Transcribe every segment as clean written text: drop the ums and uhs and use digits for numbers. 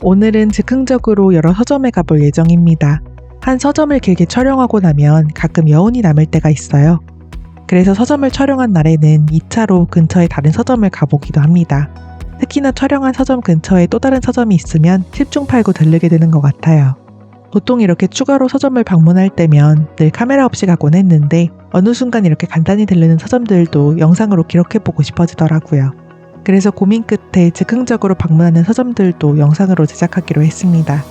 오늘은 즉흥적으로 여러 서점에 가볼 예정입니다. 한 서점을 길게 촬영하고 나면 가끔 여운이 남을 때가 있어요. 그래서 서점을 촬영한 날에는 2차로 근처의 다른 서점을 가보기도 합니다. 특히나 촬영한 서점 근처에 또 다른 서점이 있으면 10중 8구 들르게 되는 것 같아요. 보통 이렇게 추가로 서점을 방문할 때면 늘 카메라 없이 가곤 했는데 어느 순간 이렇게 간단히 들르는 서점들도 영상으로 기록해보고 싶어지더라고요. 그래서 고민 끝에 즉흥적으로 방문하는 서점들도 영상으로 제작하기로 했습니다.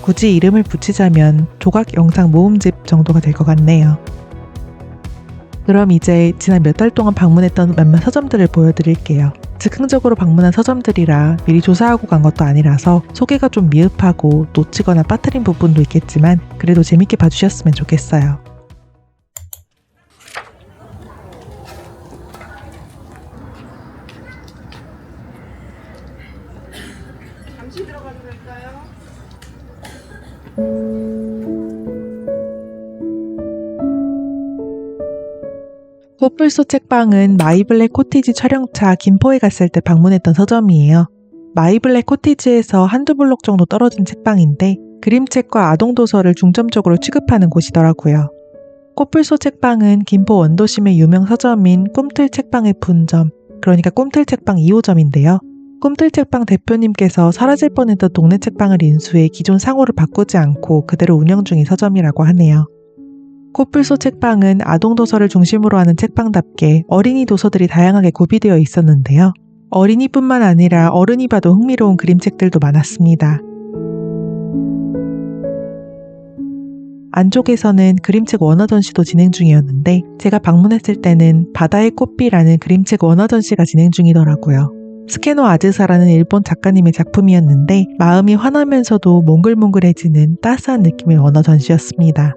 굳이 이름을 붙이자면 조각 영상 모음집 정도가 될 것 같네요. 그럼 이제 지난 몇 달 동안 방문했던 몇몇 서점들을 보여드릴게요. 즉흥적으로 방문한 서점들이라 미리 조사하고 간 것도 아니라서 소개가 좀 미흡하고 놓치거나 빠뜨린 부분도 있겠지만 그래도 재밌게 봐주셨으면 좋겠어요. 잠시 들어가도 될까요? 꽃불소 책방은 마이블랙 코티지 촬영차 김포에 갔을 때 방문했던 서점이에요. 마이블랙 코티지에서 한두 블록 정도 떨어진 책방인데 그림책과 아동도서를 중점적으로 취급하는 곳이더라고요. 꽃불소 책방은 김포 원도심의 유명 서점인 꿈틀 책방의 분점, 그러니까 꿈틀 책방 2호점인데요. 꿈틀 책방 대표님께서 사라질 뻔했던 동네 책방을 인수해 기존 상호를 바꾸지 않고 그대로 운영 중인 서점이라고 하네요. 꽃불소 책방은 아동도서를 중심으로 하는 책방답게 어린이 도서들이 다양하게 구비되어 있었는데요. 어린이뿐만 아니라 어른이 봐도 흥미로운 그림책들도 많았습니다. 안쪽에서는 그림책 원화 전시도 진행 중이었는데 제가 방문했을 때는 바다의 꽃비라는 그림책 원화 전시가 진행 중이더라고요. 스케노 아즈사라는 일본 작가님의 작품이었는데 마음이 환하면서도 몽글몽글해지는 따스한 느낌의 원화 전시였습니다.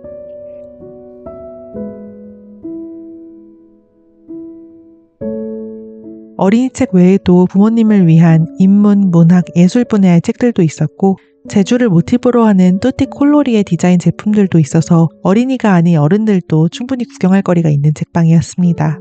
어린이 책 외에도 부모님을 위한 인문, 문학, 예술 분야의 책들도 있었고 제주를 모티브로 하는 뚜띠 콜로리의 디자인 제품들도 있어서 어린이가 아닌 어른들도 충분히 구경할 거리가 있는 책방이었습니다.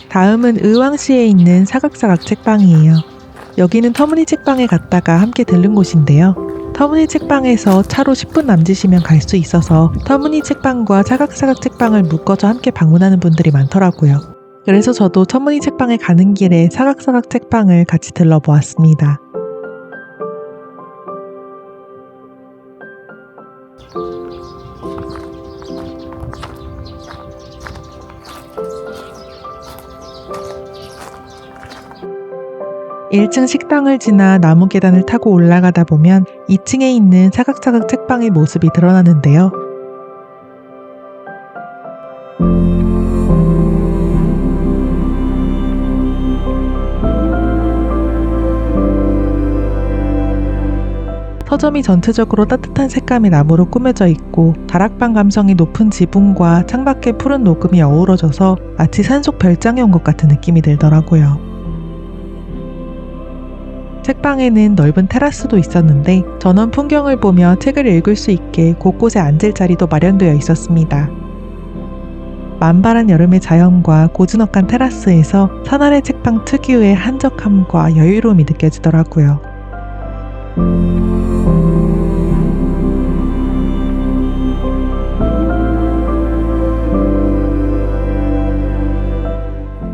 다음은 의왕시에 있는 사각사각 책방이에요. 여기는 터무니 책방에 갔다가 함께 들른 곳인데요. 터무니 책방에서 차로 10분 남짓이면 갈 수 있어서 터무니 책방과 사각사각 책방을 묶어서 함께 방문하는 분들이 많더라고요. 그래서 저도 터무니 책방에 가는 길에 사각사각 책방을 같이 들러보았습니다. (1층) 식당을 지나 나무 계단을 타고 올라가다 보면 2층에 있는 사각사각 책방의 모습이 드러나는데요. 서점이 전체적으로 따뜻한 색감의 나무로 꾸며져 있고 다락방 감성이 높은 지붕과 창밖의 푸른 녹음이 어우러져서 마치 산속 별장에 온 것 같은 느낌이 들더라고요. 책방에는 넓은 테라스도 있었는데 전원 풍경을 보며 책을 읽을 수 있게 곳곳에 앉을 자리도 마련되어 있었습니다. 만발한 여름의 자연과 고즈넉한 테라스에서 산아래 책방 특유의 한적함과 여유로움이 느껴지더라고요.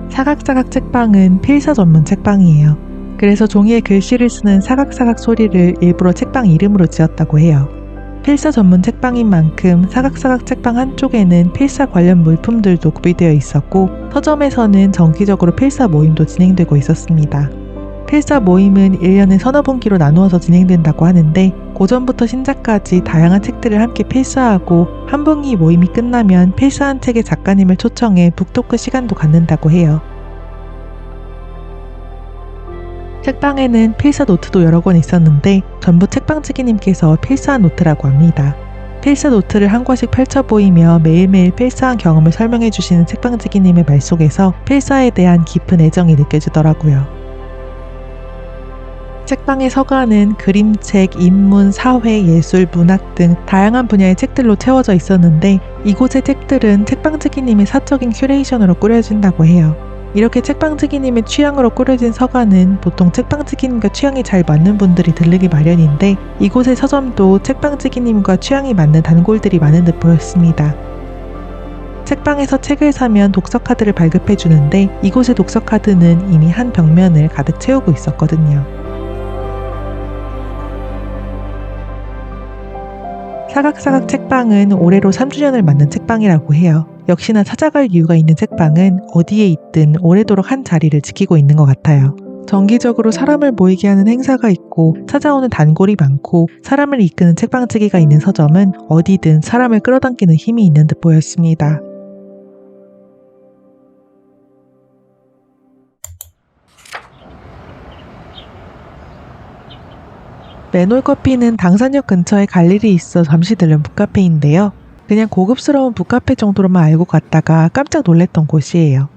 사각사각 책방은 필사 전문 책방이에요. 그래서 종이에 글씨를 쓰는 사각사각 소리를 일부러 책방 이름으로 지었다고 해요. 필사 전문 책방인 만큼 사각사각 책방 한쪽에는 필사 관련 물품들도 구비되어 있었고 서점에서는 정기적으로 필사 모임도 진행되고 있었습니다. 필사 모임은 1년에 서너 분기로 나누어서 진행된다고 하는데 고전부터 신작까지 다양한 책들을 함께 필사하고 한 분기 모임이 끝나면 필사한 책의 작가님을 초청해 북토크 시간도 갖는다고 해요. 책방에는 필사 노트도 여러 권 있었는데 전부 책방지기님께서 필사한 노트라고 합니다. 필사 노트를 한 권씩 펼쳐 보이며 매일매일 필사한 경험을 설명해 주시는 책방지기님의 말 속에서 필사에 대한 깊은 애정이 느껴지더라고요. 책방의 서가는 그림책, 인문, 사회, 예술, 문학 등 다양한 분야의 책들로 채워져 있었는데 이곳의 책들은 책방지기님의 사적인 큐레이션으로 꾸려진다고 해요. 이렇게 책방지기님의 취향으로 꾸려진 서가는 보통 책방지기님과 취향이 잘 맞는 분들이 들르기 마련인데 이곳의 서점도 책방지기님과 취향이 맞는 단골들이 많은 듯 보였습니다. 책방에서 책을 사면 독서카드를 발급해 주는데 이곳의 독서카드는 이미 한 벽면을 가득 채우고 있었거든요. 사각사각 책방은 올해로 3주년을 맞는 책방이라고 해요. 역시나 찾아갈 이유가 있는 책방은 어디에 있든 오래도록 한 자리를 지키고 있는 것 같아요. 정기적으로 사람을 모이게 하는 행사가 있고 찾아오는 단골이 많고 사람을 이끄는 책방지기가 있는 서점은 어디든 사람을 끌어당기는 힘이 있는 듯 보였습니다. 맨홀커피는 당산역 근처에 갈 일이 있어 잠시 들른 북카페인데요. 그냥 고급스러운 북카페 정도로만 알고 갔다가 깜짝 놀랐던 곳이에요.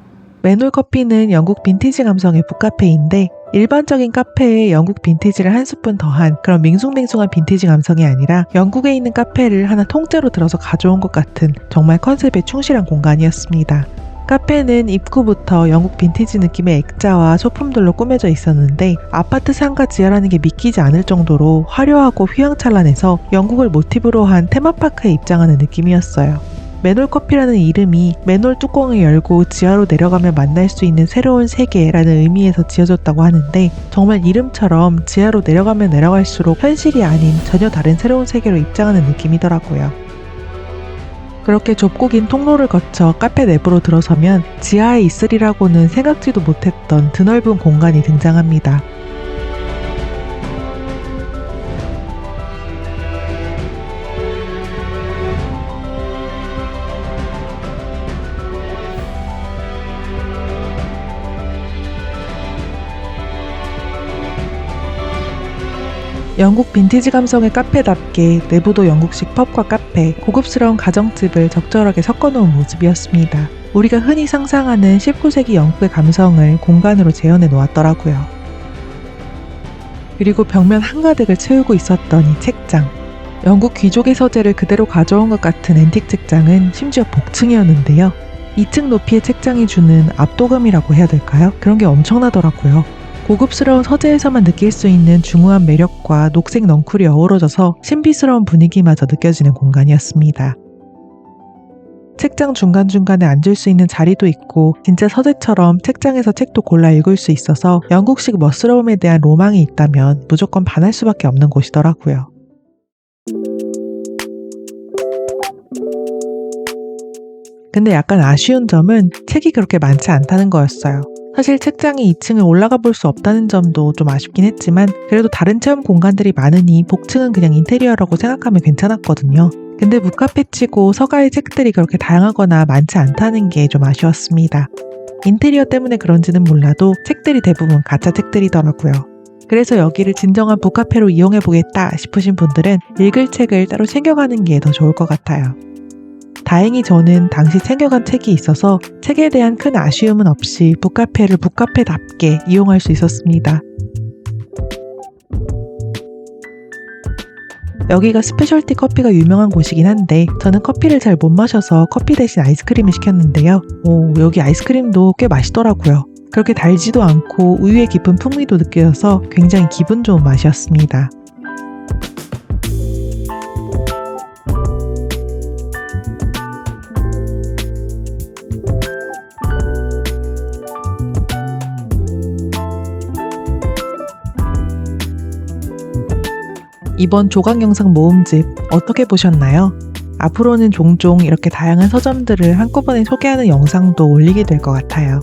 맨홀커피는 영국 빈티지 감성의 북카페인데 일반적인 카페에 영국 빈티지를 한 스푼 더한 그런 밍숭맹숭한 빈티지 감성이 아니라 영국에 있는 카페를 하나 통째로 들어서 가져온 것 같은 정말 컨셉에 충실한 공간이었습니다. 카페는 입구부터 영국 빈티지 느낌의 액자와 소품들로 꾸며져 있었는데 아파트 상가 지하라는 게 믿기지 않을 정도로 화려하고 휘황찬란해서 영국을 모티브로 한 테마파크에 입장하는 느낌이었어요. 맨홀커피라는 이름이 맨홀 뚜껑을 열고 지하로 내려가면 만날 수 있는 새로운 세계라는 의미에서 지어졌다고 하는데 정말 이름처럼 지하로 내려가면 내려갈수록 현실이 아닌 전혀 다른 새로운 세계로 입장하는 느낌이더라고요. 그렇게 좁고 긴 통로를 거쳐 카페 내부로 들어서면 지하에 있으리라고는 생각지도 못했던 드넓은 공간이 등장합니다. 영국 빈티지 감성의 카페답게 내부도 영국식 펍과 카페, 고급스러운 가정집을 적절하게 섞어놓은 모습이었습니다. 우리가 흔히 상상하는 19세기 영국의 감성을 공간으로 재현해 놓았더라고요. 그리고 벽면 한가득을 채우고 있었던 이 책장. 영국 귀족의 서재를 그대로 가져온 것 같은 앤틱 책장은 심지어 복층이었는데요. 2층 높이의 책장이 주는 압도감이라고 해야 될까요? 그런 게 엄청나더라고요. 고급스러운 서재에서만 느낄 수 있는 중후한 매력과 녹색 넝쿨이 어우러져서 신비스러운 분위기마저 느껴지는 공간이었습니다. 책장 중간중간에 앉을 수 있는 자리도 있고 진짜 서재처럼 책장에서 책도 골라 읽을 수 있어서 영국식 멋스러움에 대한 로망이 있다면 무조건 반할 수밖에 없는 곳이더라고요. 근데 약간 아쉬운 점은 책이 그렇게 많지 않다는 거였어요. 사실 책장이 2층을 올라가 볼 수 없다는 점도 좀 아쉽긴 했지만 그래도 다른 체험 공간들이 많으니 복층은 그냥 인테리어라고 생각하면 괜찮았거든요. 근데 북카페치고 서가의 책들이 그렇게 다양하거나 많지 않다는 게 좀 아쉬웠습니다. 인테리어 때문에 그런지는 몰라도 책들이 대부분 가짜 책들이더라고요. 그래서 여기를 진정한 북카페로 이용해보겠다 싶으신 분들은 읽을 책을 따로 챙겨가는 게 더 좋을 것 같아요. 다행히 저는 당시 챙겨간 책이 있어서 책에 대한 큰 아쉬움은 없이 북카페를 북카페답게 이용할 수 있었습니다. 여기가 스페셜티 커피가 유명한 곳이긴 한데 저는 커피를 잘 못 마셔서 커피 대신 아이스크림을 시켰는데요. 여기 아이스크림도 꽤 맛있더라고요. 그렇게 달지도 않고 우유의 깊은 풍미도 느껴져서 굉장히 기분 좋은 맛이었습니다. 이번 조각 영상 모음집 어떻게 보셨나요? 앞으로는 종종 이렇게 다양한 서점들을 한꺼번에 소개하는 영상도 올리게 될 것 같아요.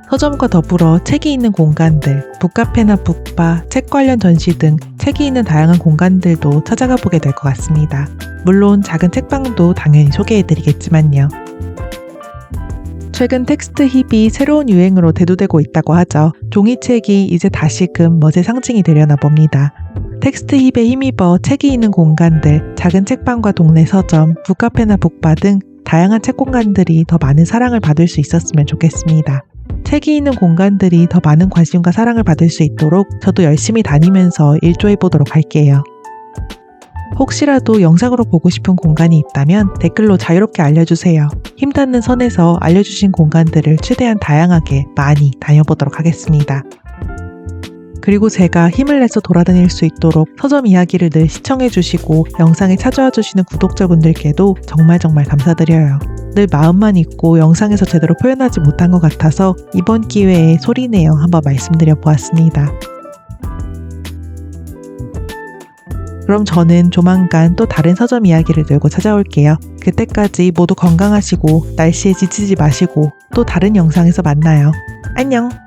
서점과 더불어 책이 있는 공간들, 북카페나 북바, 책 관련 전시 등 책이 있는 다양한 공간들도 찾아가 보게 될 것 같습니다. 물론 작은 책방도 당연히 소개해드리겠지만요. 최근 텍스트 힙이 새로운 유행으로 대두되고 있다고 하죠. 종이책이 이제 다시금 멋의 상징이 되려나 봅니다. 텍스트 힙에 힘입어 책이 있는 공간들, 작은 책방과 동네 서점, 북카페나 북바 등 다양한 책 공간들이 더 많은 사랑을 받을 수 있었으면 좋겠습니다. 책이 있는 공간들이 더 많은 관심과 사랑을 받을 수 있도록 저도 열심히 다니면서 일조해 보도록 할게요. 혹시라도 영상으로 보고 싶은 공간이 있다면 댓글로 자유롭게 알려주세요. 힘닿는 선에서 알려주신 공간들을 최대한 다양하게 많이 다녀보도록 하겠습니다. 그리고 제가 힘을 내서 돌아다닐 수 있도록 서점 이야기를 늘 시청해주시고 영상에 찾아와 주시는 구독자분들께도 정말 감사드려요. 늘 마음만 있고 영상에서 제대로 표현하지 못한 것 같아서 이번 기회에 소리내어 한번 말씀드려 보았습니다. 그럼 저는 조만간 또 다른 서점 이야기를 들고 찾아올게요. 그때까지 모두 건강하시고 날씨에 지치지 마시고 또 다른 영상에서 만나요. 안녕!